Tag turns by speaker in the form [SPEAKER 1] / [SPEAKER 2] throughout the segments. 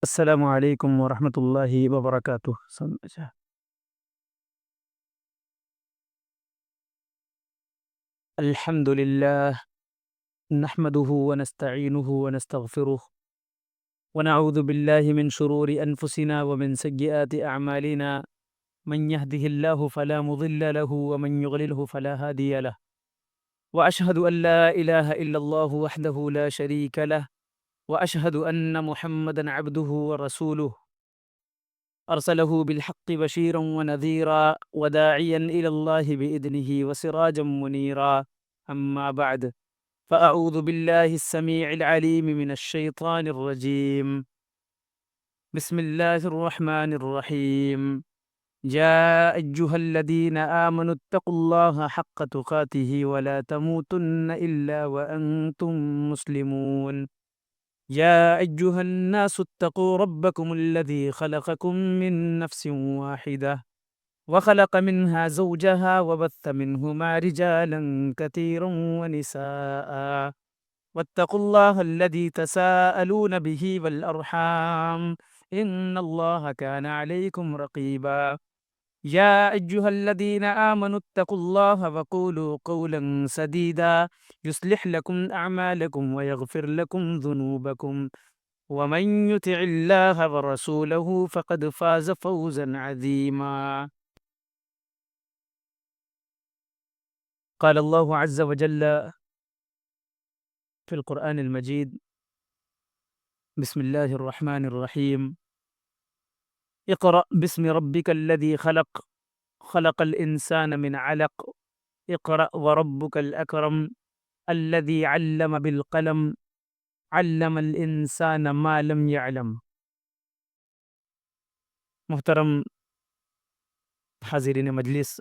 [SPEAKER 1] السلام علیکم ورحمۃ اللہ وبرکاتہ۔ الحمد للہ نحمده ونستعینه ونستغفره ونعوذ باللہ من شرور انفسنا ومن سیئات اعمالنا من يهده الله فلا مضل له ومن يضلل فلا هادي له واشهد ان لا اله الا الله وحده لا شريك له واشهد ان محمدا عبده ورسوله أرسله بالحق بشيرا ونذيرا وداعيا إلى الله بإذنه وسراجا منيرا. أما بعد فأعوذ بالله السميع العليم من الشيطان الرجيم. بسم الله الرحمن الرحيم. يا أيها الذين آمنوا اتقوا الله حق تقاته ولا تموتن إلا وأنتم مسلمون. يا أيها الناس اتقوا ربكم الذي خلقكم من نفس واحدة وخلق منها زوجها وبث منهما رجالا كثيرا ونساء واتقوا الله الذي تساءلون به والأرحام إن الله كان عليكم رقيبا. يا أيها الذين آمنوا اتقوا الله وقولوا قولا سديدا يصلح لكم أعمالكم ويغفر لكم ذنوبكم ومن يطع الله ورسوله فقد فاز فوزا عظيما. قال الله عز وجل في القرآن المجيد: بسم الله الرحمن الرحيم. اقرأ باسم ربك الذي خلق خلق الإنسان من علق اقرأ وربك الأكرم الذي علم بالقلم علم الإنسان ما لم يعلم. محترم حاضرین مجلس،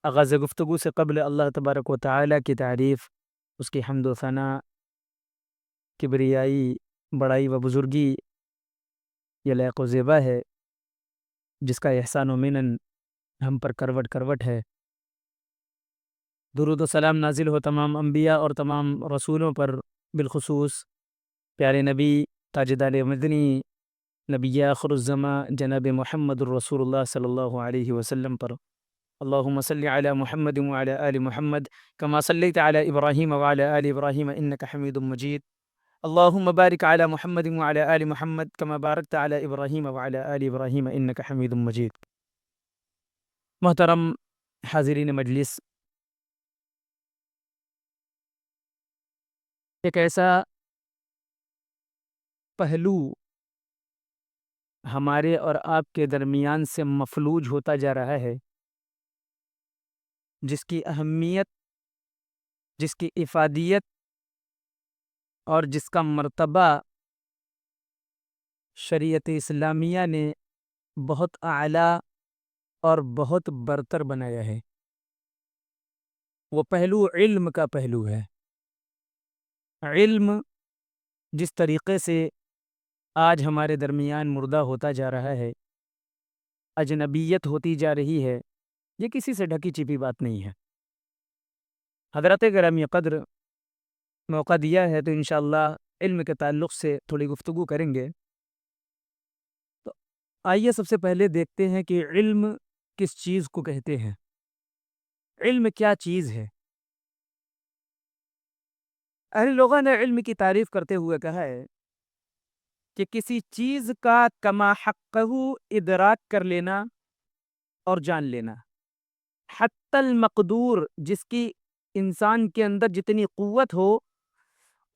[SPEAKER 1] آغاز گفتگو سے قبل اللہ تبارک و تعالیٰ کی تعریف، اس کی حمد و ثنا، کبریائی، بڑائی و بزرگی یہ لائق و زیبا ہے، جس کا احسان و منن ہم پر کروٹ کروٹ ہے۔ درود و سلام نازل ہو تمام انبیاء اور تمام رسولوں پر، بالخصوص پیارے نبی تاجدار مدنی نبی آخر الزماں جناب محمد الرسول اللہ صلی اللہ علیہ وسلم پر۔ اللہم صلی علی محمد وعلی آل محمد کما صلیت علی ابراہیم وعلی آل ابراہیم انک حمید مجید۔ اللہم بارک علی محمد وعلی آل محمد کما بارکت علی ابراہیم وعلی آل ابراہیم انک حمید مجید۔ محترم حاضرین مجلس، ایک ایسا پہلو ہمارے اور آپ کے درمیان سے مفلوج ہوتا جا رہا ہے، جس کی اہمیت، جس کی افادیت اور جس کا مرتبہ شریعت اسلامیہ نے بہت اعلیٰ اور بہت برتر بنایا ہے۔ وہ پہلو علم کا پہلو ہے۔ علم جس طریقے سے آج ہمارے درمیان مردہ ہوتا جا رہا ہے، اجنبیت ہوتی جا رہی ہے، یہ کسی سے ڈھکی چھپی بات نہیں ہے۔ حضرت گرامی قدر موقع دیا ہے تو انشاءاللہ علم کے تعلق سے تھوڑی گفتگو کریں گے۔ تو آئیے سب سے پہلے دیکھتے ہیں کہ علم کس چیز کو کہتے ہیں، علم کیا چیز ہے۔ اہل لغت نے علم کی تعریف کرتے ہوئے کہا ہے کہ کسی چیز کا کما حقہ ادراک کر لینا اور جان لینا، حتی المقدور، جس کی انسان کے اندر جتنی قوت ہو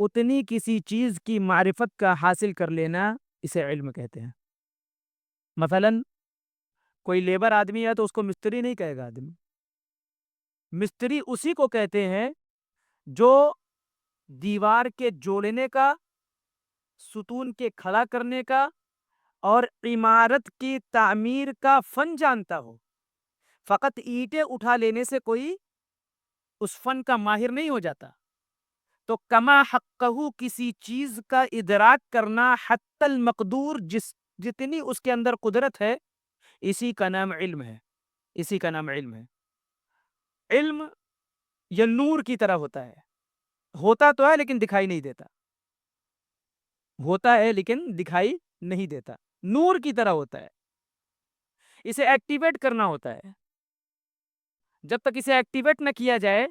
[SPEAKER 1] اتنی کسی چیز کی معرفت کا حاصل کر لینا، اسے علم کہتے ہیں۔ مثلا کوئی لیبر آدمی ہے تو اس کو مستری نہیں کہے گا آدمی، مستری اسی کو کہتے ہیں جو دیوار کے جوڑنے کا، ستون کے کھڑا کرنے کا اور عمارت کی تعمیر کا فن جانتا ہو۔ فقط اینٹیں اٹھا لینے سے کوئی اس فن کا ماہر نہیں ہو جاتا۔ تو کما حقہ کسی چیز کا ادراک کرنا، حتی المقدور، جتنی اس کے اندر قدرت ہے، اسی کا نام علم ہے، اسی کا نام علم ہے۔ علم یہ نور کی طرح ہوتا ہے تو ہے لیکن دکھائی نہیں دیتا۔ ہوتا ہے لیکن دکھائی نہیں دیتا، نور کی طرح ہوتا ہے، اسے ایکٹیویٹ کرنا ہوتا ہے. جب تک اسے ایکٹیویٹ نہ کیا جائے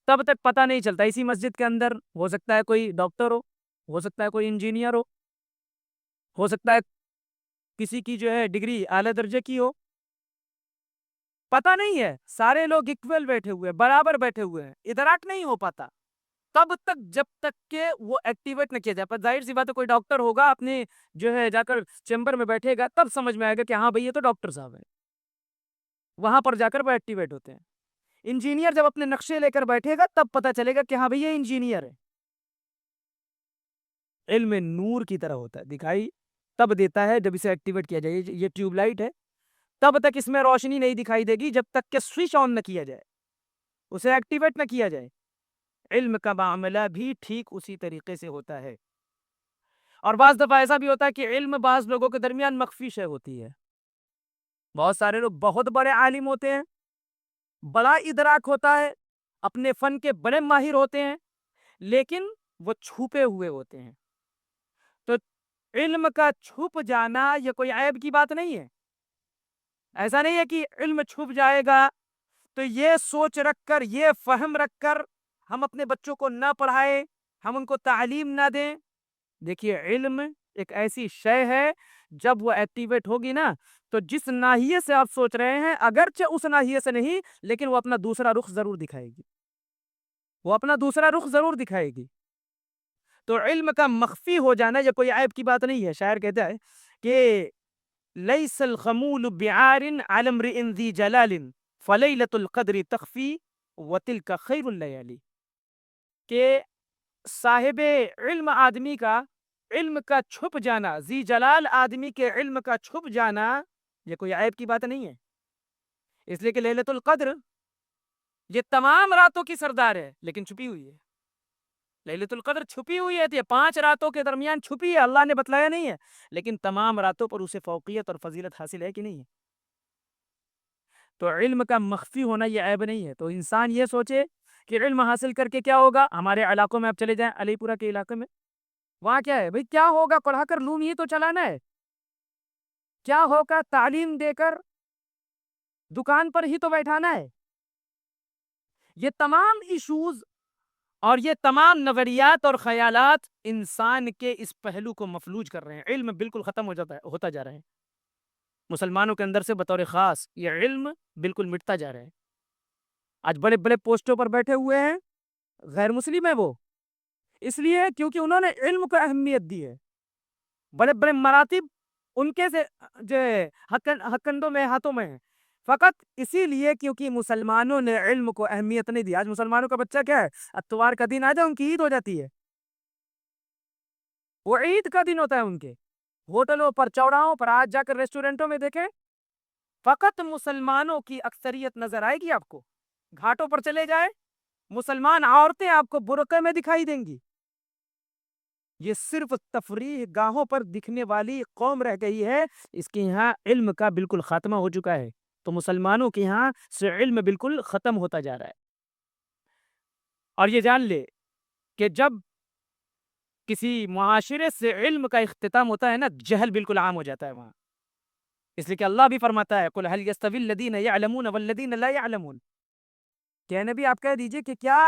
[SPEAKER 1] تب تک پتہ نہیں چلتا. اسی مسجد کے اندر ہو سکتا ہے کوئی ڈاکٹر ہو سکتا ہے کوئی انجینئر ہو سکتا ہے کسی کی جو ہے ڈگری اعلی درجے کی ہو، پتہ نہیں ہے. سارے لوگ اکول بیٹھے ہوئے ہیں، برابر بیٹھے ہوئے ہیں، ادراک نہیں ہو پاتا تب تک جب تک کہ وہ ایکٹیویٹ نہ کیا جائے. پر ظاہر سی بات ہے کوئی ڈاکٹر ہوگا اپنے جو ہے جا کر چیمبر میں بیٹھے گا تب سمجھ میں آئے گا کہ ہاں بھئی یہ تو ڈاکٹر صاحب ہیں، وہاں پر جا کر وہ ایکٹیویٹ ہوتے ہیں. انجینئر جب اپنے نقشے لے کر بیٹھے گا تب پتہ چلے گا کہ ہاں بھئی یہ انجینئر ہے. علم نور کی طرح ہوتا ہے، دکھائی تب دیتا ہے جب اسے ایکٹیویٹ کیا جائے. یہ ٹیوب لائٹ ہے، تب تک اس میں روشنی نہیں دکھائی دے گی جب تک کہ سوئچ آن نہ کیا جائے، اسے ایکٹیویٹ نہ کیا جائے. علم کا معاملہ بھی ٹھیک اسی طریقے سے ہوتا ہے. اور بعض دفعہ ایسا بھی ہوتا ہے کہ علم بعض لوگوں کے درمیان مخفی شے ہوتی ہے. بہت سارے لوگ بہت بڑے عالم ہوتے ہیں، بڑا ادراک ہوتا ہے، اپنے فن کے بڑے ماہر ہوتے ہیں، لیکن وہ چھپے ہوئے ہوتے ہیں. تو علم کا چھپ جانا یہ کوئی عیب کی بات نہیں ہے. ایسا نہیں ہے کہ علم چھپ جائے گا تو یہ سوچ رکھ کر، یہ فہم رکھ کر ہم اپنے بچوں کو نہ پڑھائیں، ہم ان کو تعلیم نہ دیں. دیکھیے علم ایک ایسی شے ہے جب وہ ایکٹیویٹ ہوگی نا تو جس ناحیے سے آپ سوچ رہے ہیں اگرچہ اس ناحیے سے نہیں لیکن وہ اپنا دوسرا رخ ضرور دکھائے گی، وہ اپنا دوسرا رخ ضرور دکھائے گی. تو علم کا مخفی ہو جانا یہ کوئی عیب کی بات نہیں ہے. شاعر کہتا ہے کہ لیس الخمول بعار علی امرئ ذی جلال فلیلۃ القدر تخفی وتلک خیر اللیالی. کہ صاحب علم آدمی کا علم کا چھپ جانا، ذی جلال آدمی کے علم کا چھپ جانا یہ کوئی عیب کی بات نہیں ہے. اس لیے کہ لیلۃ القدر یہ تمام راتوں کی سردار ہے لیکن چھپی ہوئی ہے. لیلۃ القدر چھپی ہوئی ہے، یہ 5 راتوں کے درمیان چھپی ہے، اللہ نے بتلایا نہیں ہے، لیکن تمام راتوں پر اسے فوقیت اور فضیلت حاصل ہے کہ نہیں ہے. تو علم کا مخفی ہونا یہ عیب نہیں ہے. تو انسان یہ سوچے کہ علم حاصل کر کے کیا ہوگا. ہمارے علاقوں میں آپ چلے جائیں، علی پورہ کے علاقے میں، وہاں کیا ہے بھئی، کیا ہوگا پڑھا کر لوم ہی تو چلانا ہے، کیا ہوگا تعلیم دے کر دکان پر ہی تو بیٹھانا ہے. یہ تمام ایشوز اور یہ تمام نظریات اور خیالات انسان کے اس پہلو کو مفلوج کر رہے ہیں. علم بالکل ختم ہوتا جا رہا ہے. مسلمانوں کے اندر سے بطور خاص یہ علم بالکل مٹتا جا رہا ہے. آج بڑے بڑے پوسٹوں پر بیٹھے ہوئے ہیں، غیر مسلم ہے وہ، اس لیے کیونکہ انہوں نے علم کو اہمیت دی ہے. بڑے بڑے مراتب ان کے سے جو ہتھکنڈوں میں ہاتھوں میں ہیں، فقط اسی لیے کیونکہ مسلمانوں نے علم کو اہمیت نہیں دی. آج مسلمانوں کا بچہ کیا ہے، اتوار کا دن آ جائے ان کی عید ہو جاتی ہے، وہ عید کا دن ہوتا ہے ان کے. ہوٹلوں پر، چوراہوں پر، آج جا کر ریسٹورینٹوں میں دیکھیں فقط مسلمانوں کی اکثریت نظر آئے گی آپ کو. گھاٹوں پر چلے جائیں مسلمان عورتیں آپ کو برقعے میں دکھائی دیں گی. یہ صرف تفریح گاہوں پر دکھنے والی قوم رہ گئی ہے، اس کے یہاں علم کا بالکل خاتمہ ہو چکا ہے. تو مسلمانوں کے یہاں سے علم بالکل ختم ہوتا جا رہا ہے. اور یہ جان لے کہ جب کسی معاشرے سے علم کا اختتام ہوتا ہے نا، جہل بالکل عام ہو جاتا ہے وہاں. اس لیے کہ اللہ بھی فرماتا ہے قُلْ هَلْ يَسْتَوِي الَّذِينَ يَعْلَمُونَ وَالَّذِينَ لَا يَعْلَمُونَ. کہ نبی آپ کہہ دیجئے کہ کیا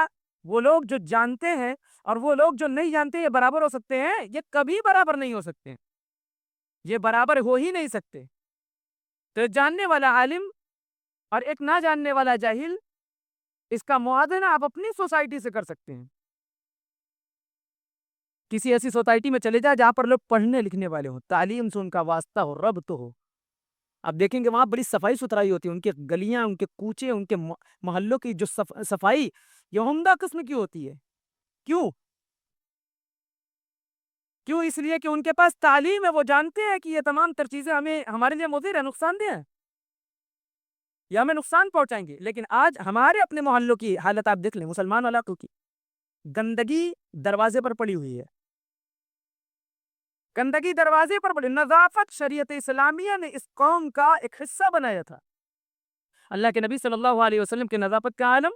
[SPEAKER 1] وہ لوگ جو جانتے ہیں اور وہ لوگ جو نہیں جانتے یہ برابر ہو سکتے ہیں؟ یہ کبھی برابر نہیں ہو سکتے، یہ برابر ہو ہی نہیں سکتے. تو جاننے والا عالم اور ایک نہ جاننے والا جاہل، اس کا موازنہ آپ اپنی سوسائٹی سے کر سکتے ہیں. کسی ایسی سوسائٹی میں چلے جائیں جہاں پر لوگ پڑھنے لکھنے والے ہوں، تعلیم سے ان کا واسطہ ہو، ربط ہو. آپ دیکھیں گے وہاں بڑی صفائی ستھرائی ہوتی ہے، ان کے گلیاں، ان کے کوچے، ان کے محلوں کی جو صفائی یہ عمدہ قسم کی ہوتی ہے. کیوں؟ کیوں؟ اس لیے کہ ان کے پاس تعلیم ہے، وہ جانتے ہیں کہ یہ تمام تر چیزیں ہمارے لیے مضر ہے، نقصان دہ ہے، یا ہمیں نقصان پہنچائیں گے. لیکن آج ہمارے اپنے محلوں کی حالت آپ دیکھ لیں، مسلمان علاقوں کی گندگی دروازے پر پڑی ہوئی ہے، گندگی دروازے پر پڑی. نظافت شریعت اسلامیہ نے اس قوم کا ایک حصہ بنایا تھا. اللہ کے نبی صلی اللہ علیہ وسلم کی نظافت کا عالم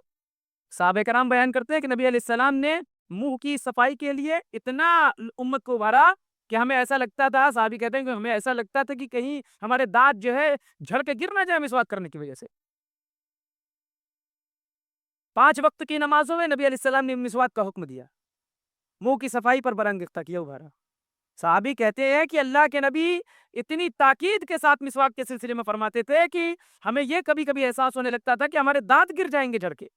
[SPEAKER 1] صحابہ کرام بیان کرتے ہیں کہ نبی علیہ السلام نے منہ کی صفائی کے لیے اتنا امت کو ابھارا کہ ہمیں ایسا لگتا تھا، صحابی کہتے ہیں کہ ہمیں ایسا لگتا تھا کہ کہیں ہمارے دانت جو ہے جھڑ کے گر نہ جائے مسواک کرنے کی وجہ سے۔ 5 وقت کی نمازوں میں نبی علیہ السلام نے مسواک کا حکم دیا، منہ کی صفائی پر برانگیختہ کیا، ابھارا۔ صحابی کہتے ہیں کہ اللہ کے نبی اتنی تاکید کے ساتھ مسواک کے سلسلے میں فرماتے تھے کہ ہمیں یہ کبھی کبھی احساس ہونے لگتا تھا کہ ہمارے دانت گر جائیں گے جھڑ کے۔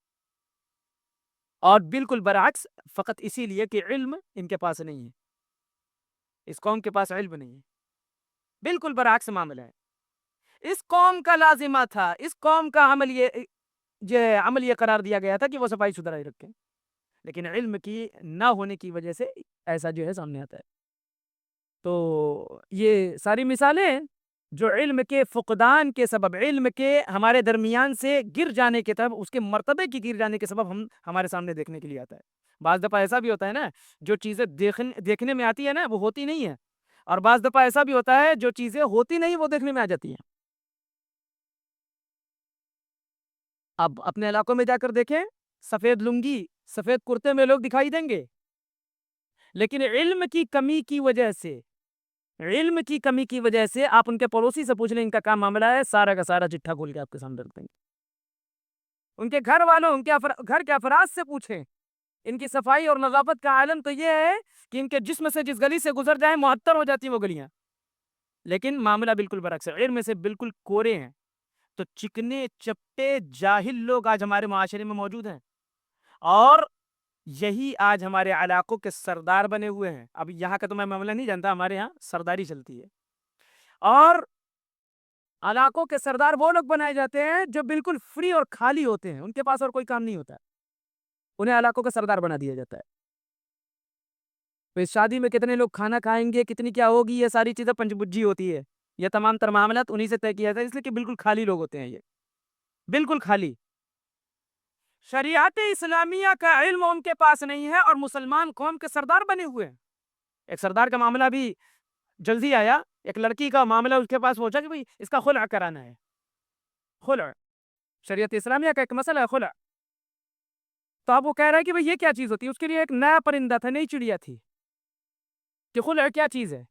[SPEAKER 1] اور بالکل برعکس، فقط اسی لیے کہ علم ان کے پاس نہیں ہے، اس قوم کے پاس علم نہیں ہے، بالکل برعکس معاملہ ہے۔ اس قوم کا لازمہ تھا، اس قوم کا عمل یہ قرار دیا گیا تھا کہ وہ صفائی ستھرائی رکھیں، لیکن علم کی نہ ہونے کی وجہ سے ایسا جو ہے سامنے آتا ہے۔ تو یہ ساری مثالیں جو علم کے فقدان کے سبب، علم کے ہمارے درمیان سے گر جانے کے سبب، اس کے مرتبے کی گر جانے کے سبب ہمارے سامنے دیکھنے کے لیے آتا ہے۔ بعض دفعہ ایسا بھی ہوتا ہے نا، جو چیزیں دیکھنے میں آتی ہے نا وہ ہوتی نہیں ہے، اور بعض دفعہ ایسا بھی ہوتا ہے جو چیزیں ہوتی نہیں وہ دیکھنے میں آ جاتی ہیں۔ اب اپنے علاقوں میں جا کر دیکھیں، سفید لنگی، سفید کرتے میں لوگ دکھائی دیں گے، لیکن علم کی کمی کی وجہ سے آپ ان کے پڑوسی سے پوچھ لیں ان کا کیا معاملہ ہے، سارا کا سارا چٹھا کھول کے آپ کے سامنے رکھ دیں گے۔ ان کے گھر والوں، ان کے گھر کے افراد سے پوچھیں، ان کی صفائی اور نظافت کا عالم تو یہ ہے کہ ان کے جسم سے جس گلی سے گزر جائیں معطر ہو جاتی ہیں وہ گلیاں، لیکن معاملہ بالکل برعکس ہے، علم سے بالکل کورے ہیں۔ تو چکنے چپٹے جاہل لوگ آج ہمارے معاشرے میں موجود ہیں، اور یہی آج ہمارے علاقوں کے سردار بنے ہوئے ہیں۔ اب یہاں کا تو میں معاملہ نہیں جانتا، ہمارے یہاں سرداری چلتی ہے، اور علاقوں کے سردار وہ لوگ بنائے جاتے ہیں جو بالکل فری اور خالی ہوتے ہیں، ان کے پاس اور کوئی کام نہیں ہوتا، انہیں علاقوں کا سردار بنا دیا جاتا ہے۔ تو اس شادی میں کتنے لوگ کھانا کھائیں گے، کتنی کیا ہوگی، یہ ساری چیزیں پنچ بجی ہوتی ہے، یہ تمام تر معاملات انہی سے طے کیا جاتا ہے، اس لیے کہ بالکل خالی لوگ ہوتے ہیں، یہ بالکل خالی۔ شریعت اسلامیہ کا علم ان کے پاس نہیں ہے، اور مسلمان قوم کے سردار بنے ہوئے ہیں۔ ایک سردار کا معاملہ بھی جلدی آیا، ایک لڑکی کا معاملہ اس کے پاس پہنچا کہ بھئی اس کا خلع کرانا ہے، خلع، شریعت اسلامیہ کا ایک مسئلہ ہے خلع۔ تو اب وہ کہہ رہا ہے کہ بھئی یہ کیا چیز ہوتی ہے، اس کے لیے ایک نیا پرندہ تھا، نئی چڑیا تھی کہ خلع کیا چیز ہے،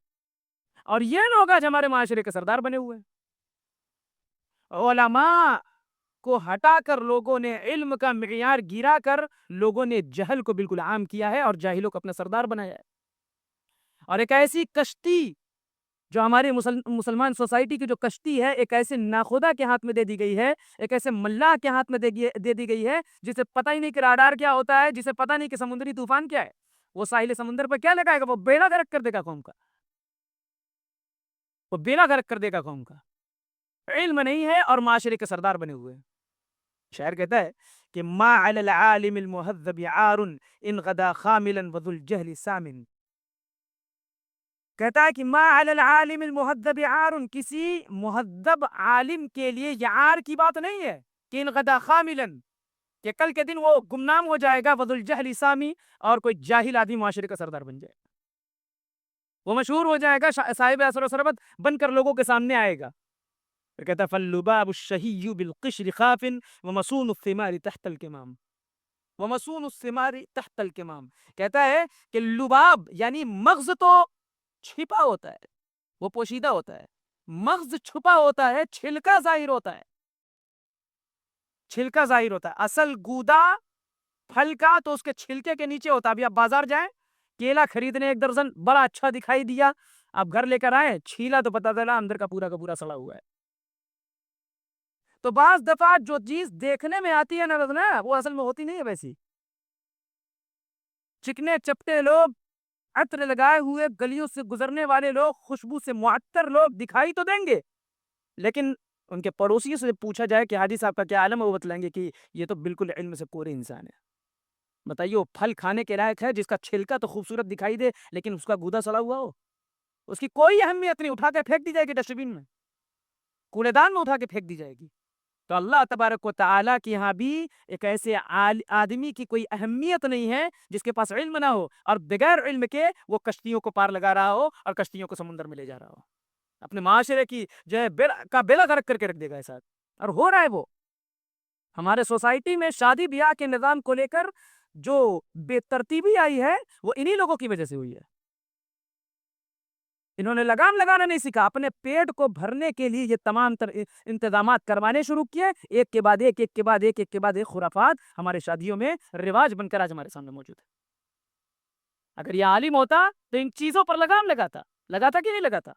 [SPEAKER 1] اور یہ لوگ آج ہمارے معاشرے کے سردار بنے ہوئے ہیں۔ علماء کو ہٹا کر لوگوں نے علم کا معیار گرا کر لوگوں نے جہل کو بالکل عام کیا ہے، اور جاہلوں کو اپنا سردار بنایا ہے، اور ایک ایسی کشتی جو ہماری مسلمان سوسائٹی کی جو کشتی ہے، ایک ایسے ناخدا کے ہاتھ میں دے دی گئی ہے، ایک ایسے ملاح کے ہاتھ میں دے دی گئی ہے جسے پتہ ہی نہیں کہ راڈار کیا ہوتا ہے، جسے پتہ نہیں کہ سمندری طوفان کیا ہے، وہ ساحل سمندر پر کیا لگائے گا، وہ بیڑا غرق کر دے گا قوم کا، وہ بیڑا غرق کر دے گا قوم کا۔ علم نہیں ہے اور معاشرے کے سردار بنے ہوئے ہیں۔ شاعر کہتا ہے کہ ما علی العالم المہذب عار ان غدا خاملا وذو الجہل سامن، کہتا ہے کہ ما علی العالم المہذب عار، کسی مہذب عالم کے لیے یہ عار کی بات نہیں ہے کہ ان غدا خاملا، کہ کل کے دن وہ گمنام ہو جائے گا، وذو الجہل سامی، اور کوئی جاہل آدمی معاشرے کا سردار بن جائے گا، وہ مشہور ہو جائے گا، صاحب اثر و ثروت بن کر لوگوں کے سامنے آئے گا۔ وہ کہتا ہے فاللباب الشہی بالقشر خاف ومصون الثمار تحت الکمام، ومصون الثمار تحت الکمام، کہتا ہے کہ لباب یعنی مغز تو چھپا ہوتا ہے، وہ پوشیدہ ہوتا ہے، مغز چھپا ہوتا ہے، چھلکا ظاہر ہوتا ہے، چھلکا ظاہر ہوتا ہے، اصل گودا پھل کا تو اس کے چھلکے کے نیچے ہوتا ہے۔ ابھی آپ بازار جائیں، کیلا خریدنے ایک درجن بڑا اچھا دکھائی دیا، آپ گھر لے کر آئے، چھیلا تو پتہ چلا اندر کا پورا سڑا ہوا ہے۔ تو بعض دفعہ جو چیز دیکھنے میں آتی ہے نا وہ اصل میں ہوتی نہیں ہے ویسی۔ چکنے چپٹے لوگ، عطر لگائے ہوئے گلیوں سے گزرنے والے لوگ، خوشبو سے معطر لوگ دکھائی تو دیں گے، لیکن ان کے پڑوسیوں سے پوچھا جائے کہ حاجی صاحب کا کیا عالم ہے، وہ بتلائیں گے کہ یہ تو بالکل علم سے پورے انسان ہے۔ بتائیے وہ پھل کھانے کے لائق ہے جس کا چھلکا تو خوبصورت دکھائی دے لیکن اس کا گودا سڑا ہوا ہو، اس کی کوئی اہمیت نہیں، اٹھا کے پھینک دی جائے گی ڈسٹ بین میں، کوڑے دان میں اٹھا کے پھینک دی جائے گی۔ تو اللہ تبارک و تعالیٰ کے یہاں بھی ایک ایسے آدمی کی کوئی اہمیت نہیں ہے جس کے پاس علم نہ ہو، اور بغیر علم کے وہ کشتیوں کو پار لگا رہا ہو اور کشتیوں کو سمندر میں لے جا رہا ہو، اپنے معاشرے کی جو ہے بیڑا غرق کر کے رکھ دے گا ایسا، اور ہو رہا ہے وہ۔ ہمارے سوسائٹی میں شادی بیاہ کے نظام کو لے کر جو بے ترتیبی آئی ہے وہ انہی لوگوں کی وجہ سے ہوئی ہے. انہوں نے لگام لگانا نہیں سیکھا، اپنے پیٹ کو بھرنے کے لیے یہ تمام تر انتظامات کروانے شروع کیے، ایک کے بعد ایک، ایک کے بعد ایک، ایک کے بعد ایک خرافات ہمارے شادیوں میں رواج بن کر آج ہمارے سامنے موجود ہے. اگر یہ عالم ہوتا تو ان چیزوں پر لگام لگاتا. لگاتا کہ نہیں لگاتا؟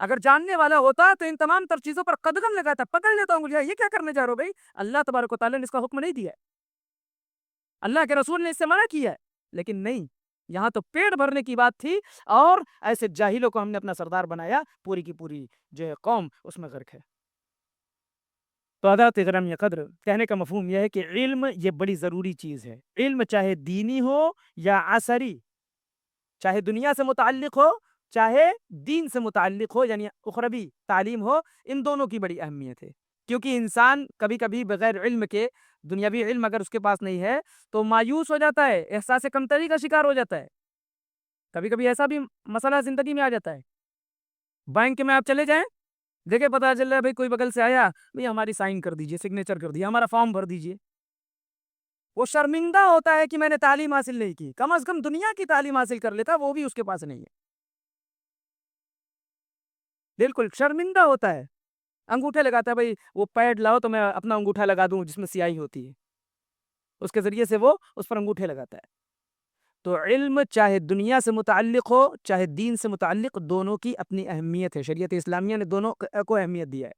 [SPEAKER 1] اگر جاننے والا ہوتا تو ان تمام تر چیزوں پر قدغن لگاتا، پکڑ لیتا ہوں مجھے. یہ کیا کرنے جا رہے ہو بھائی؟ اللہ تبارک و تعالیٰ نے اس کا حکم نہیں دیا ہے، اللہ کے رسول نے اس سے منع کیا ہے. لیکن نہیں، یہاں تو پیٹ بھرنے کی بات تھی، اور ایسے جاہلوں کو ہم نے اپنا سردار بنایا، پوری کی پوری جو ہے قوم اس میں غرق ہے. تو حضرات گرامی قدر، کہنے کا مفہوم یہ ہے کہ علم یہ بڑی ضروری چیز ہے. علم چاہے دینی ہو یا عصری، چاہے دنیا سے متعلق ہو چاہے دین سے متعلق ہو، یعنی اخروی تعلیم ہو، ان دونوں کی بڑی اہمیت ہے. کیونکہ انسان کبھی کبھی بغیر علم کے، دنیاوی علم اگر اس کے پاس نہیں ہے تو مایوس ہو جاتا ہے، احساس کمتری کا شکار ہو جاتا ہے. کبھی کبھی ایسا بھی مسئلہ زندگی میں آ جاتا ہے. بینک میں آپ چلے جائیں، دیکھیں پتا چل رہا ہے بھائی کوئی بغل سے آیا، بھائی ہماری سائن کر دیجئے، سگنیچر کر دیجئے، ہمارا فارم بھر دیجئے. وہ شرمندہ ہوتا ہے کہ میں نے تعلیم حاصل نہیں کی. کم از کم دنیا کی تعلیم حاصل کر لیتا، وہ بھی اس کے پاس نہیں ہے. بالکل شرمندہ ہوتا ہے. انگوٹھے لگاتا ہے، بھائی وہ پیڈ لاؤ تو میں اپنا انگوٹھا لگا دوں جس میں سیاہی ہوتی ہے، اس کے ذریعے سے وہ اس پر انگوٹھے لگاتا ہے. تو علم چاہے دنیا سے متعلق ہو چاہے دین سے متعلق، دونوں کی اپنی اہمیت ہے. شریعت اسلامیہ نے دونوں کو اہمیت دیا ہے.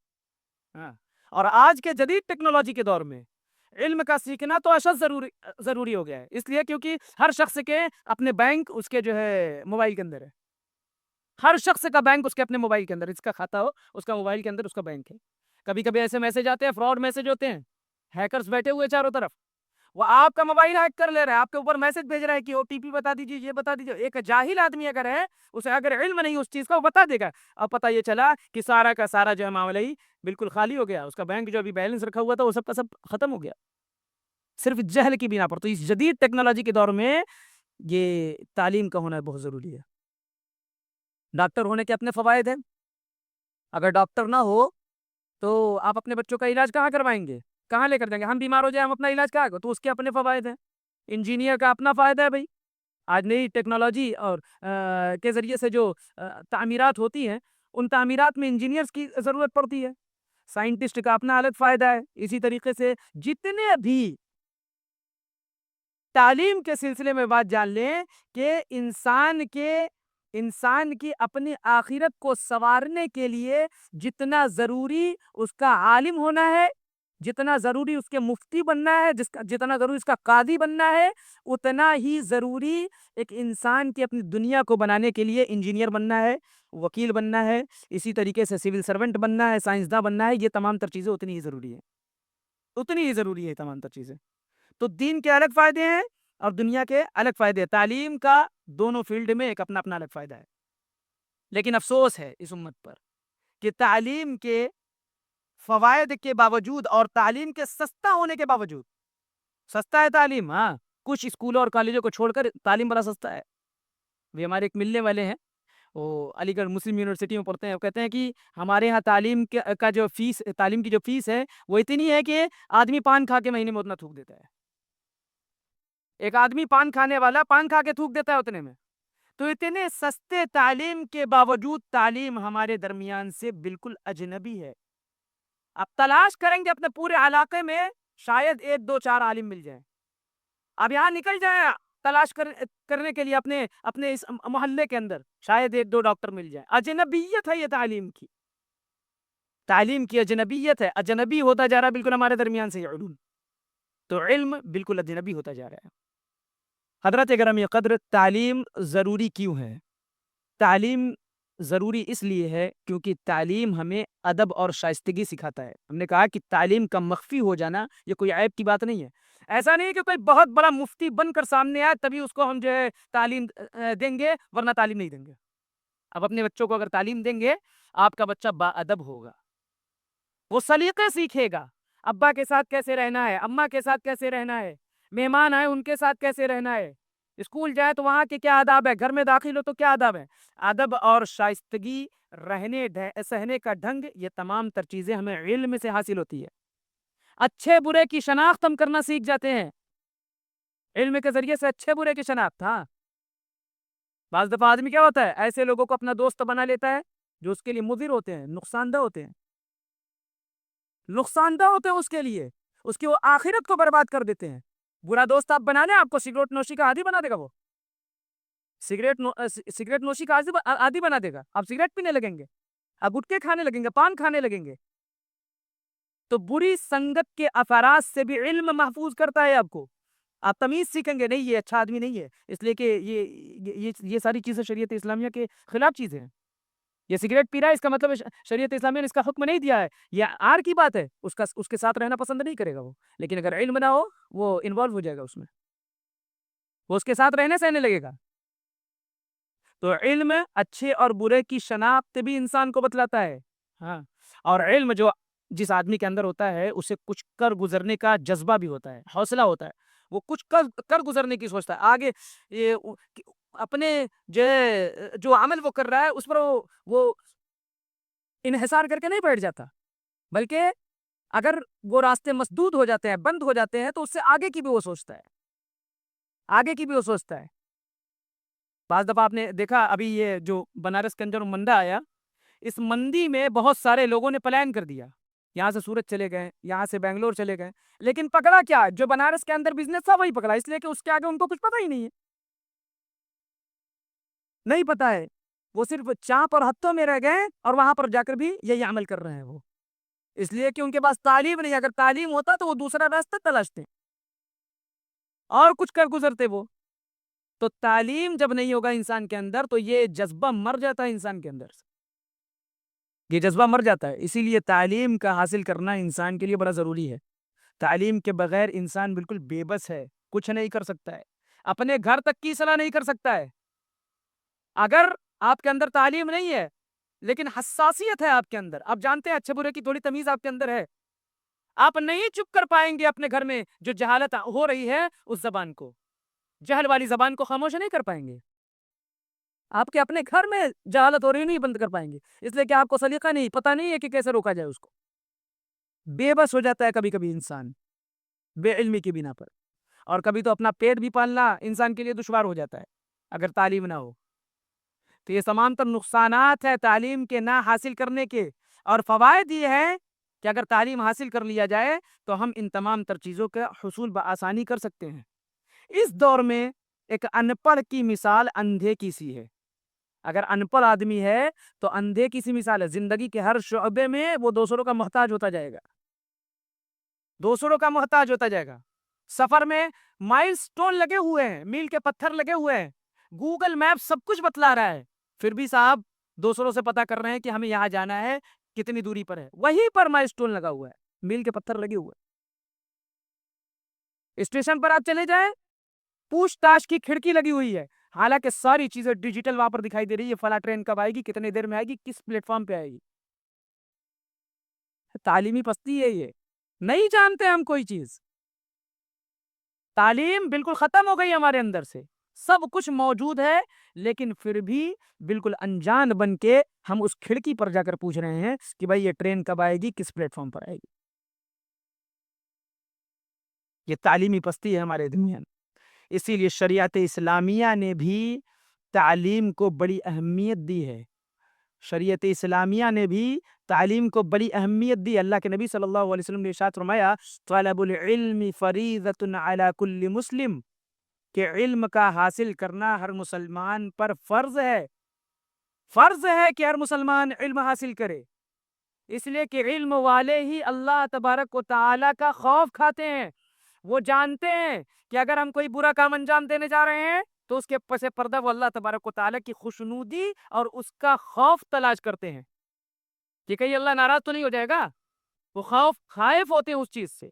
[SPEAKER 1] ہاں. اور آج کے جدید ٹیکنالوجی کے دور میں علم کا سیکھنا تو اشد ضروری ہو گیا ہے. اس لیے کیونکہ ہر شخص کے اپنے بینک اس کے جو ہے موبائل کے اندر ہے. ہر شخص کا بینک اس کے اپنے موبائل کے اندر، اس کا کھاتا ہو اس کا موبائل کے اندر اس کا بینک ہے. کبھی کبھی ایسے میسج آتے ہیں، فراڈ میسج ہوتے ہیں، ہیکرز بیٹھے ہوئے چاروں طرف، وہ آپ کا موبائل ہیک کر لے رہا ہے، آپ کے اوپر میسج بھیج رہا ہے کہ او ٹی پی بتا دیجیے، یہ بتا دیجیے. ایک جاہل آدمی اگر ہے، اسے اگر علم نہیں اس چیز کا، وہ بتا دے گا. اب پتہ یہ چلا کہ سارا کا سارا جو ہے معاملہ ہی بالکل خالی ہو گیا. اس کا بینک جو ابھی بیلنس رکھا ہوا تھا وہ سب کا سب ختم ہو گیا، صرف جہل کی بنا پر. تو اس جدید ٹیکنالوجی کے دور میں یہ تعلیم کا ہونا بہت ضروری ہے. ڈاکٹر ہونے کے اپنے فوائد ہیں. اگر ڈاکٹر نہ ہو تو آپ اپنے بچوں کا علاج کہاں کروائیں گے؟ کہاں لے کر جائیں گے؟ ہم بیمار ہو جائیں، ہم اپنا علاج کہاں کریں؟ تو اس کے اپنے فوائد ہیں. انجینئر کا اپنا فائدہ ہے بھائی. آج نئی ٹیکنالوجی اور کے ذریعے سے جو تعمیرات ہوتی ہیں، ان تعمیرات میں انجینئرز کی ضرورت پڑتی ہے. سائنٹسٹ کا اپنا الگ فائدہ ہے. اسی طریقے سے جتنے بھی تعلیم کے سلسلے میں بات جان لیں کہ انسان کی اپنی آخرت کو سنوارنے کے لیے جتنا ضروری اس کا عالم ہونا ہے، جتنا ضروری اس کے مفتی بننا ہے، جتنا ضروری اس کا قاضی بننا ہے، اتنا ہی ضروری ایک انسان کی اپنی دنیا کو بنانے کے لیے انجینئر بننا ہے، وکیل بننا ہے، اسی طریقے سے سول سرونٹ بننا ہے، سائنسداں بننا ہے. یہ تمام تر چیزیں اتنی ہی ضروری ہیں، اتنی ہی ضروری ہے تمام تر چیزیں. تو دین کے الگ فائدے ہیں اور دنیا کے الگ فائدے ہیں. تعلیم کا دونوں فیلڈ میں ایک اپنا اپنا الگ فائدہ ہے. لیکن افسوس ہے اس امت پر کہ تعلیم کے فوائد کے باوجود اور تعلیم کے سستا ہونے کے باوجود، سستا ہے تعلیم، ہاں، کچھ اسکولوں اور کالجوں کو چھوڑ کر تعلیم بڑا سستا ہے. وہ ہمارے ایک ملنے والے ہیں، وہ علی گڑھ مسلم یونیورسٹی میں پڑھتے ہیں. وہ کہتے ہیں کہ ہمارے یہاں تعلیم کا جو فیس، تعلیم کی جو فیس ہے وہ اتنی ہے کہ آدمی پان کھا کے مہینے میں اتنا تھوک دیتا ہے. ایک آدمی پان کھانے والا پان کھا کے تھوک دیتا ہے اتنے میں. تو اتنے سستے تعلیم کے باوجود تعلیم ہمارے درمیان سے بالکل اجنبی ہے. اب تلاش کریں گے اپنے پورے علاقے میں، شاید ایک دو چار عالم مل جائیں. اب یہاں نکل جائیں تلاش کرنے کے لیے اپنے اس محلے کے اندر، شاید ایک دو ڈاکٹر مل جائیں. اجنبیت ہے یہ تعلیم کی، تعلیم کی اجنبیت ہے. اجنبی ہوتا جا رہا ہے بالکل ہمارے درمیان سے یہ علوم. تو علم بالکل اجنبی ہوتا جا رہا ہے. حضرت گرامی قدر، تعلیم ضروری کیوں ہے؟ تعلیم ضروری اس لیے ہے کیونکہ تعلیم ہمیں ادب اور شائستگی سکھاتا ہے. ہم نے کہا کہ تعلیم کا مخفی ہو جانا یہ کوئی عیب کی بات نہیں ہے. ایسا نہیں ہے کہ کوئی بہت بڑا مفتی بن کر سامنے آئے تبھی اس کو ہم جو ہے تعلیم دیں گے، ورنہ تعلیم نہیں دیں گے. اب اپنے بچوں کو اگر تعلیم دیں گے، آپ کا بچہ با ادب ہوگا، وہ سلیقے سیکھے گا. ابا کے ساتھ کیسے رہنا ہے، اماں کے ساتھ کیسے رہنا ہے، مہمان آئے ان کے ساتھ کیسے رہنا ہے، اسکول جائے تو وہاں کے کیا آداب ہے، گھر میں داخل ہو تو کیا آداب ہے. ادب اور شائستگی، رہنے سہنے کا ڈھنگ، یہ تمام تر چیزیں ہمیں علم سے حاصل ہوتی ہے. اچھے برے کی شناخت ہم کرنا سیکھ جاتے ہیں. علم کے ذریعے سے اچھے برے کی شناخت. ہاں بعض دفعہ آدمی کیا ہوتا ہے، ایسے لوگوں کو اپنا دوست بنا لیتا ہے جو اس کے لیے مضر ہوتے ہیں، نقصان دہ ہوتے ہیں، نقصان دہ ہوتے ہیں اس کے لیے، اس کی وہ آخرت کو برباد کر دیتے ہیں. برا دوست آپ بنا لیں، آپ کو سگریٹ نوشی کا عادی بنا دے گا. وہ سگریٹ نوشی کا عادی بنا دے گا. آپ سگریٹ پینے لگیں گے، آپ گٹکے کھانے لگیں گے، پان کھانے لگیں گے. تو بری سنگت کے اثرات سے بھی علم محفوظ کرتا ہے آپ کو. آپ تمیز سیکھیں گے، نہیں یہ اچھا آدمی نہیں ہے، اس لیے کہ یہ ساری چیزیں شریعت اسلامیہ کے خلاف چیزیں ہیں. یہ سگریٹ پی رہا ہے، اس کا مطلب شریعت اسلامیہ نے اس کا حکم نہیں دیا ہے. یہ آر کی بات ہے، اس کے ساتھ رہنا پسند نہیں کرے گا وہ. لیکن اگر علم نہ ہو، وہ انوالو ہو جائے گا اس میں، وہ اس کے ساتھ رہنے سہنے لگے گا. تو علم اچھے اور برے کی شناخت بھی انسان کو بتلاتا ہے. ہاں اور علم جو جس آدمی کے اندر ہوتا ہے، اسے کچھ کر گزرنے کا جذبہ بھی ہوتا ہے، حوصلہ ہوتا ہے. وہ کچھ کر گزرنے کی سوچتا ہے. آگے یہ اپنے جو عمل وہ کر رہا ہے اس پر وہ انحصار کر کے نہیں بیٹھ جاتا، بلکہ اگر وہ راستے مسدود ہو جاتے ہیں، بند ہو جاتے ہیں، تو اس سے آگے کی بھی وہ سوچتا ہے، آگے کی بھی وہ سوچتا ہے. بعض دفعہ آپ نے دیکھا ابھی یہ جو بنارس کنجر منڈا آیا، اس مندی میں بہت سارے لوگوں نے پلان کر دیا. یہاں سے سورت چلے گئے، یہاں سے بنگلور چلے گئے، لیکن پکڑا کیا؟ جو بنارس کے اندر بزنس تھا وہی پکڑا، اس لیے کہ اس کے آگے ان کو کچھ پتہ ہی نہیں ہے. نہیں پتا ہے، وہ صرف چانپ اور ہتھوں میں رہ گئے اور وہاں پر جا کر بھی یہی عمل کر رہے ہیں وہ. اس لیے کہ ان کے پاس تعلیم نہیں. اگر تعلیم ہوتا تو وہ دوسرا راستہ تلاشتے اور کچھ کر گزرتے وہ. تو تعلیم جب نہیں ہوگا انسان کے اندر تو یہ جذبہ مر جاتا ہے انسان کے اندر سے، یہ جذبہ مر جاتا ہے. اسی لیے تعلیم کا حاصل کرنا انسان کے لیے بڑا ضروری ہے. تعلیم کے بغیر انسان بالکل بے بس ہے، کچھ نہیں کر سکتا ہے، اپنے گھر تک کی اصلاح نہیں کر سکتا ہے. اگر آپ کے اندر تعلیم نہیں ہے لیکن حساسیت ہے آپ کے اندر، آپ جانتے ہیں اچھے برے کی تھوڑی تمیز آپ کے اندر ہے، آپ نہیں چپ کر پائیں گے اپنے گھر میں جو جہالت ہو رہی ہے اس زبان کو، جہل والی زبان کو خاموش نہیں کر پائیں گے. آپ کے اپنے گھر میں جہالت ہو رہی نہیں بند کر پائیں گے، اس لیے کہ آپ کو سلیقہ نہیں، پتہ نہیں ہے کہ کیسے روکا جائے اس کو. بے بس ہو جاتا ہے کبھی کبھی انسان بے علمی کی بنا پر. اور کبھی تو اپنا پیٹ بھی پالنا انسان کے لیے دشوار ہو جاتا ہے اگر تعلیم نہ ہو. تو یہ تمام تر نقصانات ہے تعلیم کے نہ حاصل کرنے کے. اور فوائد یہ ہے کہ اگر تعلیم حاصل کر لیا جائے تو ہم ان تمام تر چیزوں کا حصول بآسانی کر سکتے ہیں. اس دور میں ایک ان پڑھ کی مثال اندھے کی سی ہے. اگر ان پڑھ آدمی ہے تو اندھے کی سی مثال ہے. زندگی کے ہر شعبے میں وہ دوسروں کا محتاج ہوتا جائے گا، دوسروں کا محتاج ہوتا جائے گا. سفر میں مائل سٹون لگے ہوئے ہیں، میل کے پتھر لگے ہوئے ہیں، گوگل میپ سب کچھ بتلا رہا ہے، پھر بھی صاحب دوسروں سے پتا کر رہے ہیں کہ ہمیں یہاں جانا ہے، کتنی دوری پر ہے. وہیں پر مائل سٹون لگا ہوا ہے، میل کے پتھر لگے ہوئے. اسٹیشن پر آپ چلے جائیں، پوچھ تاچھ کی کھڑکی لگی ہوئی ہے، حالانکہ ساری چیزیں ڈیجیٹل وہاں پر دکھائی دے رہی ہے. فلاں ٹرین کب آئے گی، کتنے دیر میں آئے گی، کس پلیٹ فارم پہ آئے گی. تعلیمی پستی ہے یہ، نہیں جانتے ہم کوئی چیز. تعلیم بالکل ختم ہو گئی ہمارے اندر سے، سب کچھ موجود ہے لیکن پھر بھی بالکل انجان بن کے ہم اس کھڑکی پر جا کر پوچھ رہے ہیں کہ بھائی یہ ٹرین کب آئے گی، کس پلیٹ فارم پر آئے گی. یہ تعلیمی پستی ہے ہمارے درمیان. اسی لیے شریعت اسلامیہ نے بھی تعلیم کو بڑی اہمیت دی ہے. شریعت اسلامیہ نے بھی تعلیم کو بڑی اہمیت دی. اللہ کے نبی صلی اللہ علیہ وسلم نے ارشاد فرمایا طلب العلم فریضۃ علی کل مسلم، کہ علم کا حاصل کرنا ہر مسلمان پر فرض ہے. فرض ہے کہ ہر مسلمان علم حاصل کرے، اس لیے کہ علم والے ہی اللہ تبارک و تعالی کا خوف کھاتے ہیں. وہ جانتے ہیں کہ اگر ہم کوئی برا کام انجام دینے جا رہے ہیں تو اس کے پس پردہ وہ اللہ تبارک و تعالی کی خوشنودی اور اس کا خوف تلاش کرتے ہیں کہ کہیں اللہ ناراض تو نہیں ہو جائے گا. وہ خائف ہوتے ہیں اس چیز سے،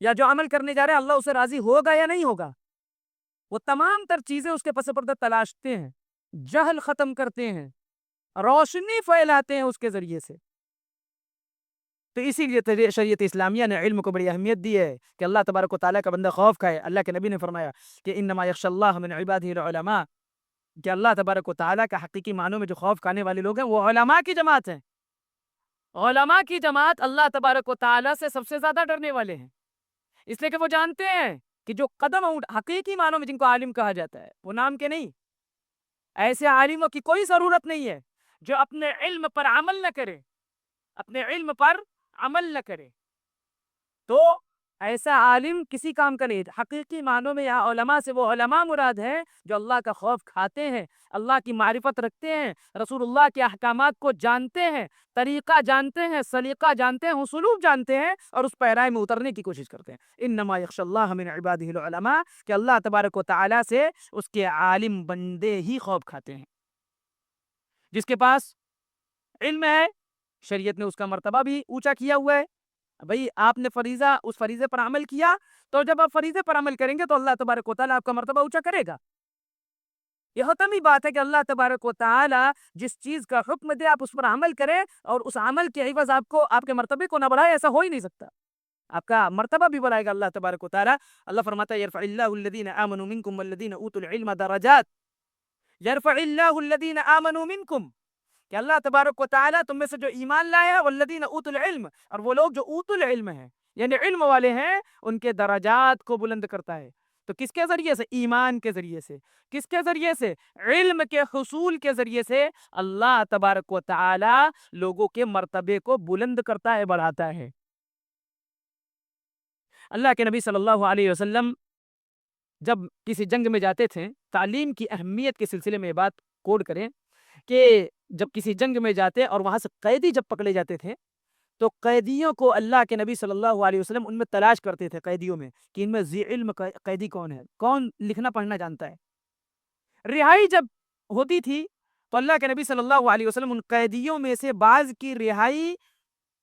[SPEAKER 1] یا جو عمل کرنے جا رہے ہیں اللہ اسے راضی ہوگا یا نہیں ہوگا. وہ تمام تر چیزیں اس کے پس پردہ تلاشتے ہیں، جہل ختم کرتے ہیں، روشنی پھیلاتے ہیں اس کے ذریعے سے. تو اسی لیے شریعت اسلامیہ نے علم کو بڑی اہمیت دی ہے کہ اللہ تبارک و تعالیٰ کا بندہ خوف کھائے. اللہ کے نبی نے فرمایا کہ انما یخشی اللہ من عبادہ العلماء، کہ اللہ تبارک و تعالیٰ کا حقیقی معنوں میں جو خوف کھانے والے لوگ ہیں وہ علماء کی جماعت ہیں. علماء کی جماعت اللہ تبارک و تعالیٰ سے سب سے زیادہ ڈرنے والے ہیں، اس لیے کہ وہ جانتے ہیں کہ جو قدم حقیقی معنوں میں جن کو عالم کہا جاتا ہے، وہ نام کے نہیں، ایسے عالموں کی کوئی ضرورت نہیں ہے جو اپنے علم پر عمل نہ کرے، اپنے علم پر عمل نہ کرے، تو ایسا عالم کسی کام کا نہیں۔ حقیقی معنوں میں یہاں علماء سے وہ علماء مراد ہیں جو اللہ کا خوف کھاتے ہیں، اللہ کی معرفت رکھتے ہیں، رسول اللہ کے احکامات کو جانتے ہیں، طریقہ جانتے ہیں، سلیقہ جانتے ہیں، اسلوب جانتے ہیں، اور اس پیرائے میں اترنے کی کوشش کرتے ہیں۔ انما یخشی اللہ من عبادہ العلماء، کہ اللہ تبارک و تعالی سے اس کے عالم بندے ہی خوف کھاتے ہیں۔ جس کے پاس علم ہے، شریعت نے اس کا مرتبہ بھی اونچا کیا ہوا ہے۔ بھئی آپ نے فریضہ، اس فریضے پر عمل کیا، تو جب آپ فریضے پر عمل کریں گے تو اللہ تبارک و تعالیٰ آپ کا مرتبہ اونچا کرے گا۔ یہ حتمی بات ہے کہ اللہ تبارک و تعالیٰ جس چیز کا حکم دے آپ اس پر عمل کریں، اور اس عمل کے عوض آپ کے مرتبے کو نہ بڑھائے، ایسا ہو ہی نہیں سکتا۔ آپ کا مرتبہ بھی بڑھائے گا اللہ تبارک و تعالیٰ۔ اللہ فرماتا ہے یرفع اللہ الذین آمنوا منکم والذین اوتوا العلم درجات، یرفع اللہ الذین آمنوا منکم، کہ اللہ تبارک و تعالیٰ تم میں سے جو ایمان لائے ہیں، والذین اوتوا العلم، اور وہ لوگ جو اوتوا العلم ہیں، یعنی علم والے ہیں، ان کے درجات کو بلند کرتا ہے۔ تو کس کے ذریعے سے؟ ایمان کے ذریعے سے۔ کس کے ذریعے سے؟ علم کے حصول کے ذریعے سے اللہ تبارک و تعالیٰ لوگوں کے مرتبے کو بلند کرتا ہے، بڑھاتا ہے۔ اللہ کے نبی صلی اللہ علیہ وسلم جب کسی جنگ میں جاتے تھے، تعلیم کی اہمیت کے سلسلے میں یہ بات کوڈ کریں کہ جب کسی جنگ میں جاتے اور وہاں سے قیدی جب پکڑے جاتے تھے، تو قیدیوں کو اللہ کے نبی صلی اللہ علیہ وسلم ان میں تلاش کرتے تھے، قیدیوں میں، کہ ان میں ذی علم قیدی کون ہے، کون لکھنا پڑھنا جانتا ہے۔ رہائی جب ہوتی تھی تو اللہ کے نبی صلی اللہ علیہ وسلم ان قیدیوں میں سے بعض کی رہائی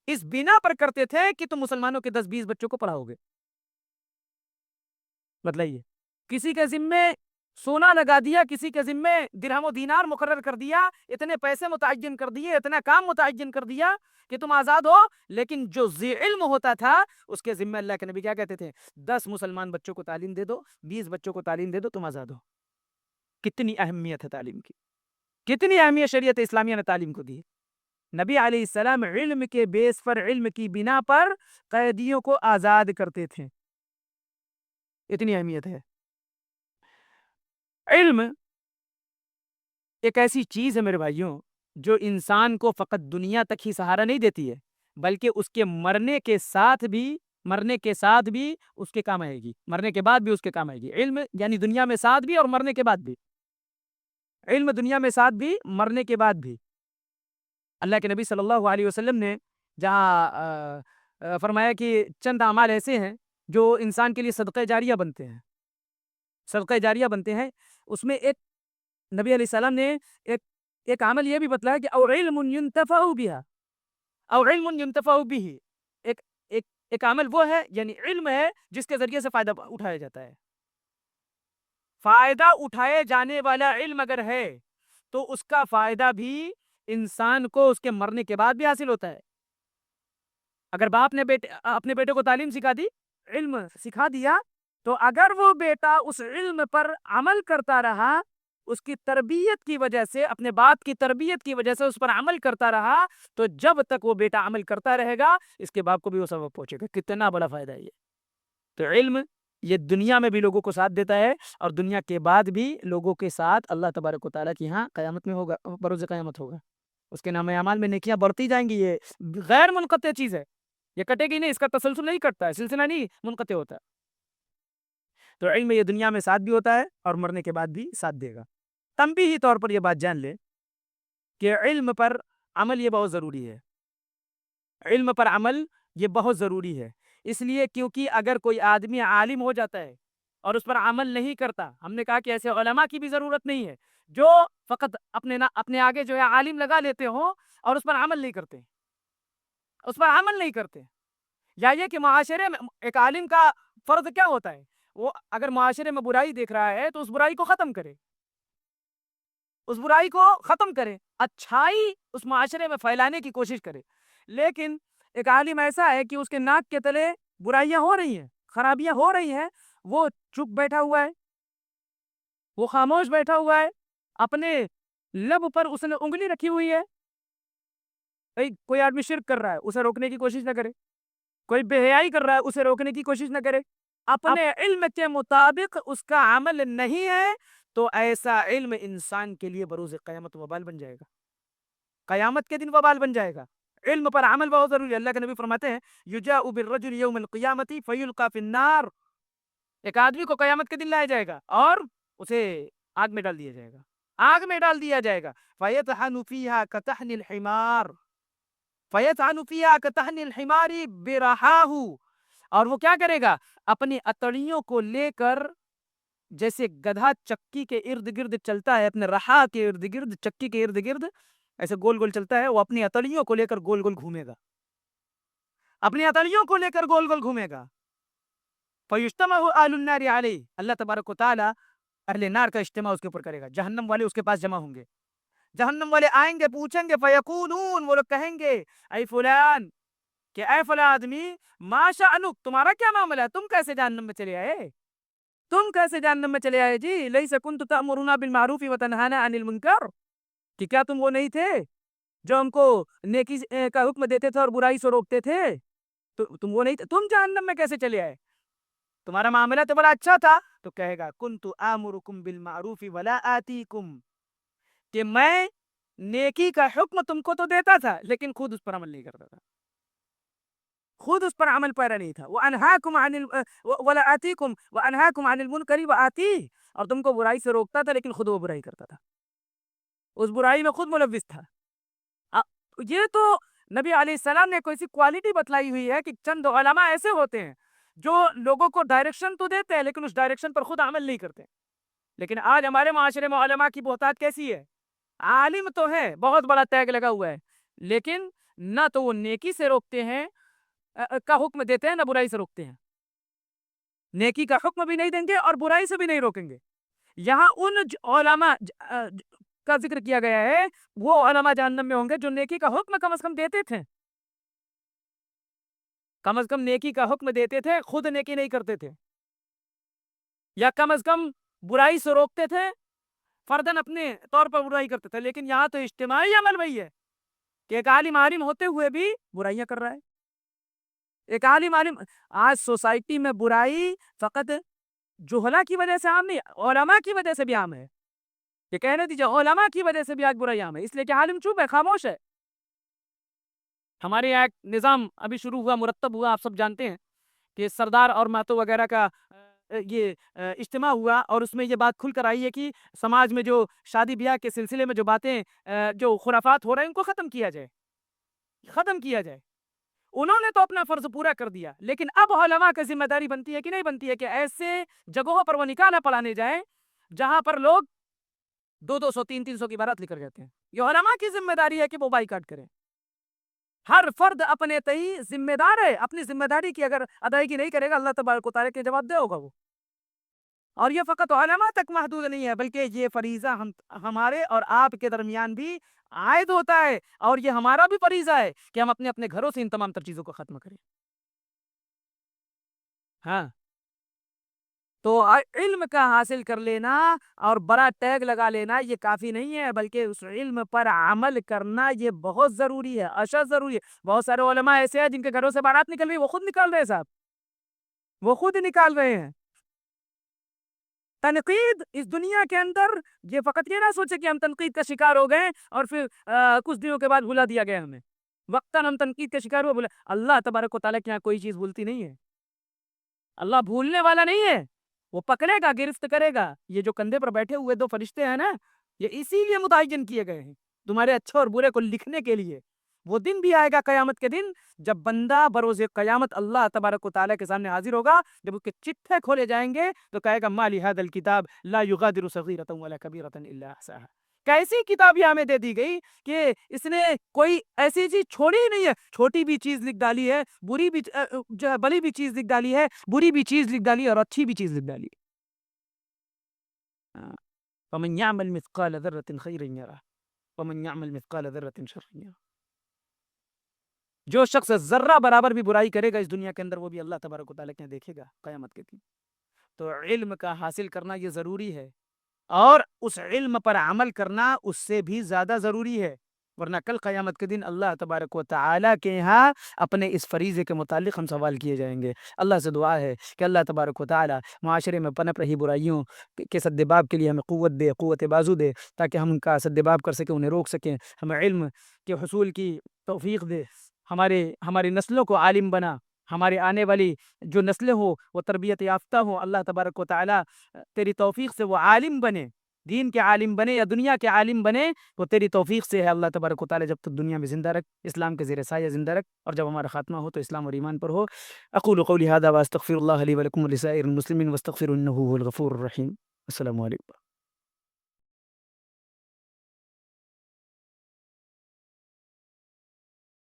[SPEAKER 1] اس بنا پر کرتے تھے کہ تم مسلمانوں کے 10-20 بچوں کو پڑھاؤ گے۔ بتلائیے، کسی کے ذمے سونا لگا دیا، کسی کے ذمے درہم و دینار مقرر کر دیا، اتنے پیسے متعین کر دیے، اتنا کام متعین کر دیا کہ تم آزاد ہو، لیکن جو ذی علم ہوتا تھا اس کے ذمے اللہ کے نبی کیا کہتے تھے؟ 10 مسلمان بچوں کو تعلیم دے دو، 20 بچوں کو تعلیم دے دو، تم آزاد ہو۔ کتنی اہمیت ہے تعلیم کی، کتنی اہمیت شریعت اسلامیہ نے تعلیم کو دی۔ نبی علیہ السلام علم کے بیس پر، علم کی بنا پر قیدیوں کو آزاد کرتے تھے، اتنی اہمیت ہے۔ علم ایک ایسی چیز ہے میرے بھائیوں جو انسان کو فقط دنیا تک ہی سہارا نہیں دیتی ہے، بلکہ اس کے مرنے کے ساتھ بھی اس کے کام آئے گی، مرنے کے بعد بھی اس کے کام آئے گی۔ علم یعنی دنیا میں ساتھ بھی اور مرنے کے بعد بھی، علم دنیا میں ساتھ بھی، مرنے کے بعد بھی۔ اللہ کے نبی صلی اللہ علیہ وسلم نے جہاں فرمایا کہ چند اعمال ایسے ہیں جو انسان کے لیے صدقہ جاریہ بنتے ہیں، صدقہ جاریہ بنتے ہیں، اس میں ایک نبی علیہ السلام نے ایک عمل یہ بھی بتلایا کہ او علم ينتفع بها، او علم ينتفع به، ایک ایک ایک عمل وہ ہے، یعنی علم ہے جس کے ذریعے سے فائدہ اٹھایا جاتا ہے۔ فائدہ اٹھائے جانے والا علم اگر ہے تو اس کا فائدہ بھی انسان کو اس کے مرنے کے بعد بھی حاصل ہوتا ہے۔ اگر باپ نے اپنے بیٹے کو تعلیم سکھا دی، علم سکھا دیا، تو اگر وہ بیٹا اس علم پر عمل کرتا رہا، اس کی تربیت کی وجہ سے، اپنے باپ کی تربیت کی وجہ سے اس پر عمل کرتا رہا، تو جب تک وہ بیٹا عمل کرتا رہے گا اس کے باپ کو بھی وہ سبب پہنچے گا۔ کتنا بڑا فائدہ ہے یہ۔ تو علم یہ دنیا میں بھی لوگوں کو ساتھ دیتا ہے، اور دنیا کے بعد بھی لوگوں کے ساتھ اللہ تبارک و تعالیٰ کی ہاں قیامت میں ہوگا، بروز قیامت ہوگا۔ اس کے نام اعمال میں نیکیاں بڑھتی جائیں گی۔ یہ غیر منقطع چیز ہے، یہ کٹے گی نہیں، اس کا تسلسل نہیں کٹتا ہے، سلسلہ نہیں منقطع ہوتا۔ تو علم یہ دنیا میں ساتھ بھی ہوتا ہے اور مرنے کے بعد بھی ساتھ دے گا۔ تنبیہی طور پر یہ بات جان لے کہ علم پر عمل یہ بہت ضروری ہے، علم پر عمل یہ بہت ضروری ہے، اس لیے کیونکہ اگر کوئی آدمی عالم ہو جاتا ہے اور اس پر عمل نہیں کرتا، ہم نے کہا کہ ایسے علماء کی بھی ضرورت نہیں ہے جو فقط اپنے آگے جو ہے عالم لگا لیتے ہوں اور اس پر عمل نہیں کرتے، اس پر عمل نہیں کرتے۔ یا یہ کہ معاشرے میں ایک عالم کا فرض کیا ہوتا ہے؟ وہ اگر معاشرے میں برائی دیکھ رہا ہے تو اس برائی کو ختم کرے، اس برائی کو ختم کرے، اچھائی اس معاشرے میں پھیلانے کی کوشش کرے۔ لیکن ایک عالم ایسا ہے کہ اس کے ناک کے تلے برائیاں ہو رہی ہیں، خرابیاں ہو رہی ہیں، وہ چپ بیٹھا ہوا ہے، وہ خاموش بیٹھا ہوا ہے، اپنے لب پر اس نے انگلی رکھی ہوئی ہے۔ کوئی آدمی شرک کر رہا ہے، اسے روکنے کی کوشش نہ کرے، کوئی بے حیائی کر رہا ہے، اسے روکنے کی کوشش نہ کرے، اپنے علم کے مطابق اس کا عمل نہیں ہے تو ایسا علم انسان کے لیے بروز قیامت وبال بن جائے گا، قیامت کے دن وبال بن جائے گا۔ علم پر عمل بہت ضروری ہے۔ اللہ کے نبی فرماتے ہیں یجاء بالرجل یوم القیامت فیلقى فی النار، ایک آدمی کو قیامت کے دن لایا جائے گا اور اسے آگ میں ڈال دیا جائے گا، آگ میں ڈال دیا جائے گا۔ فیطحن فیہا کطحن الحمار، فیطحن فیہا کطحن الحمار برحاہ، اور وہ کیا کرے گا؟ اپنی اتڑیوں کو لے کر، جیسے گدھا چکی کے ارد گرد چلتا ہے، اپنے رہا کے ارد گرد، چکی کے ارد گرد ایسے گول گول چلتا ہے، وہ اپنی اتڑیوں کو لے کر گول گول گھومے گا، اپنی اتڑیوں کو لے کر گول گول گھومے گا۔ فیجتمع اہل النار علیہ، اللہ تبارک و تعالی اہل نار کا اجتماع اس کے اوپر کرے گا، جہنم والے اس کے پاس جمع ہوں گے، جہنم والے آئیں گے، پوچھیں گے، فیقولون، وہ لوگ کہیں گے اے فلان، کہ اے فلاں آدمی، ما شأنک، تمہارا کیا معاملہ ہے، تم کیسے جہنم میں چلے آئے، تم کیسے جہنم میں چلے آئے جی؟ لیس کنت تأمرنا بالمعروف وتنہانا عن المنکر، کہ کیا تم وہ نہیں تھے جو ہم کو نیکی کا حکم دیتے تھے اور برائی سے روکتے تھے؟ تم وہ نہیں تھے، تم جہنم میں کیسے چلے آئے؟ تمہارا معاملہ تو بڑا اچھا تھا۔ تو کہے گا کنت آمرکم بالمعروف ولا آتیکم، کہ میں نیکی کا حکم تم کو تو دیتا تھا لیکن خود اس پر عمل نہیں کرتا تھا، خود اس پر عمل پیرا نہیں تھا۔ وَأَنْهَاكُمْ عَنِ وَلَا آتِيكُمْ وَأَنْهَاكُمْ عَنِ الْمُنْكَرِ وَآتِيهِ، اور تم کو برائی سے روکتا تھا لیکن خود وہ برائی کرتا تھا، اس برائی میں خود ملوث تھا۔ یہ تو نبی علیہ السلام نے کوئی سی کوالٹی بتلائی ہوئی ہے کہ چند علماء ایسے ہوتے ہیں جو لوگوں کو ڈائریکشن تو دیتے ہیں لیکن اس ڈائریکشن پر خود عمل نہیں کرتے۔ لیکن آج ہمارے معاشرے میں علماء کی بہتات کیسی ہے؟ عالم تو ہے، بہت بڑا ٹیگ لگا ہوا ہے، لیکن نہ تو وہ نیکی سے روکتے ہیں کا حکم دیتے ہیں، نہ برائی سے روکتے ہیں، نیکی کا حکم بھی نہیں دیں گے اور برائی سے بھی نہیں روکیں گے۔ یہاں ان علماء کا ذکر کیا گیا ہے، وہ علماء جہنم میں ہوں گے جو نیکی کا حکم کم از کم دیتے تھے، کم از کم نیکی کا حکم دیتے تھے، خود نیکی نہیں کرتے تھے، یا کم از کم برائی سے روکتے تھے، فردن اپنے طور پر برائی کرتے تھے۔ لیکن یہاں تو اجتماعی عمل وہی ہے کہ ایک عالم ہوتے ہوئے بھی برائیاں کر رہا ہے، ایک عالم آج سوسائٹی میں برائی فقط جہلا کی وجہ سے عام نہیں، علماء کی وجہ سے بھی عام ہے۔ یہ کہنے دیجیے، علماء کی وجہ سے بھی آج برائی عام ہے، اس لیے کہ عالم چپ ہے، خاموش ہے۔ ہمارے یہاں ایک نظام ابھی شروع ہوا، مرتب ہوا، آپ سب جانتے ہیں کہ سردار اور ماتو وغیرہ کا یہ اجتماع ہوا، اور اس میں یہ بات کھل کر آئی ہے کہ سماج میں جو شادی بیاہ کے سلسلے میں جو باتیں جو خرافات ہو رہے ہیں ان کو ختم کیا جائے، ختم کیا جائے۔ انہوں نے تو اپنا فرض پورا کر دیا، لیکن اب علماء کی ذمہ داری بنتی ہے کہ نہیں بنتی ہے کہ ایسے جگہوں پر وہ نکاح نہ پڑھانے جائیں جہاں پر لوگ 200 300 کی بارات لے کر جاتے ہیں۔ یہ علماء کی ذمہ داری ہے کہ وہ بائیکاٹ کریں۔ ہر فرد اپنے تئی ذمہ دار ہے، اپنی ذمہ داری کی اگر ادائیگی نہیں کرے گا اللہ تبارک و تعالیٰ کے جواب دے ہوگا وہ۔ اور یہ فقط علماء تک محدود نہیں ہے، بلکہ یہ فریضہ ہمارے اور آپ کے درمیان بھی عائد ہوتا ہے، اور یہ ہمارا بھی فریضہ ہے کہ ہم اپنے اپنے گھروں سے ان تمام تر چیزوں کو ختم کریں۔ ہاں، تو علم کا حاصل کر لینا اور بڑا ٹیگ لگا لینا یہ کافی نہیں ہے، بلکہ اس علم پر عمل کرنا یہ بہت ضروری ہے، اشد ضروری ہے۔ بہت سارے علماء ایسے ہیں جن کے گھروں سے بارات نکل رہی، وہ خود نکال رہے ہیں صاحب، وہ خود نکال رہے ہیں۔ تنقید اس دنیا کے اندر، یہ فقط یہ نہ سوچے کہ ہم تنقید کا شکار ہو گئے اور پھر کچھ دنوں کے بعد بھلا دیا گیا ہمیں، وقتاً ہم تنقید کا شکار ہوئے، اللہ تبارک و تعالیٰ کے یہاں کوئی چیز بھولتی نہیں ہے، اللہ بھولنے والا نہیں ہے، وہ پکڑے گا، گرفت کرے گا۔ یہ جو کندھے پر بیٹھے ہوئے دو فرشتے ہیں نا، یہ اسی لیے متعین کیے گئے ہیں، تمہارے اچھے اور برے کو لکھنے کے لیے۔ وہ دن بھی آئے گا قیامت کے دن جب بندہ بروز قیامت اللہ تبارک و تعالیٰ کے سامنے حاضر ہوگا، جب اس کے چٹھے کھولے جائیں گے تو کہے گا ما لهذا الكتاب لا يغادر صغیرۃ ولا کبیرۃ الا احصاها، کیسی کتاب یہ ہمیں دے دی گئی کہ اس نے کوئی ایسی چیز چھوڑی ہی نہیں ہے، چھوٹی بھی چیز لکھ ڈالی ہے، بری بھی جو ہے بلی بھی چیز لکھ ڈالی ہے، بری بھی چیز لکھ ڈالی ہے اور اچھی بھی چیز لکھ ڈالی ہے۔ فمن يعمل مثقال ذرة خيرا يره ومن يعمل مثقال ذرة شرا يره، جو شخص ذرہ برابر بھی برائی کرے گا اس دنیا کے اندر وہ بھی اللہ تبارک و تعالیٰ کے دیکھے گا قیامت کے دن۔ تو علم کا حاصل کرنا یہ ضروری ہے، اور اس علم پر عمل کرنا اس سے بھی زیادہ ضروری ہے۔ ورنہ کل قیامت کے دن اللہ تبارک و تعالیٰ کے یہاں اپنے اس فریضے کے متعلق ہم سوال کیے جائیں گے۔ اللہ سے دعا ہے کہ اللہ تبارک و تعالیٰ معاشرے میں پنپ رہی برائیوں کے سدباب کے لیے ہمیں قوت دے، قوت بازو دے، تاکہ ہم ان کا سدباب کر سکیں، انہیں روک سکیں، ہمیں علم کے حصول کی توفیق دے، ہماری نسلوں کو عالم بنا، ہماری آنے والی جو نسلیں ہو وہ تربیت یافتہ ہو، اللہ تبارک و تعالیٰ تیری توفیق سے وہ عالم بنے، دین کے عالم بنے یا دنیا کے عالم بنے، وہ تیری توفیق سے ہے اللہ تبارک و تعالیٰ۔ جب تک دنیا میں زندہ رکھ، اسلام کے زیر سایہ زندہ رکھ، اور جب ہمارا خاتمہ ہو تو اسلام اور ایمان پر ہو۔ اقول قولی ھذا واستغفر اللہ لی ولکم ولسائر المسلمین واستغفروا انہ هو الغفور الرحیم۔ السلام علیکم۔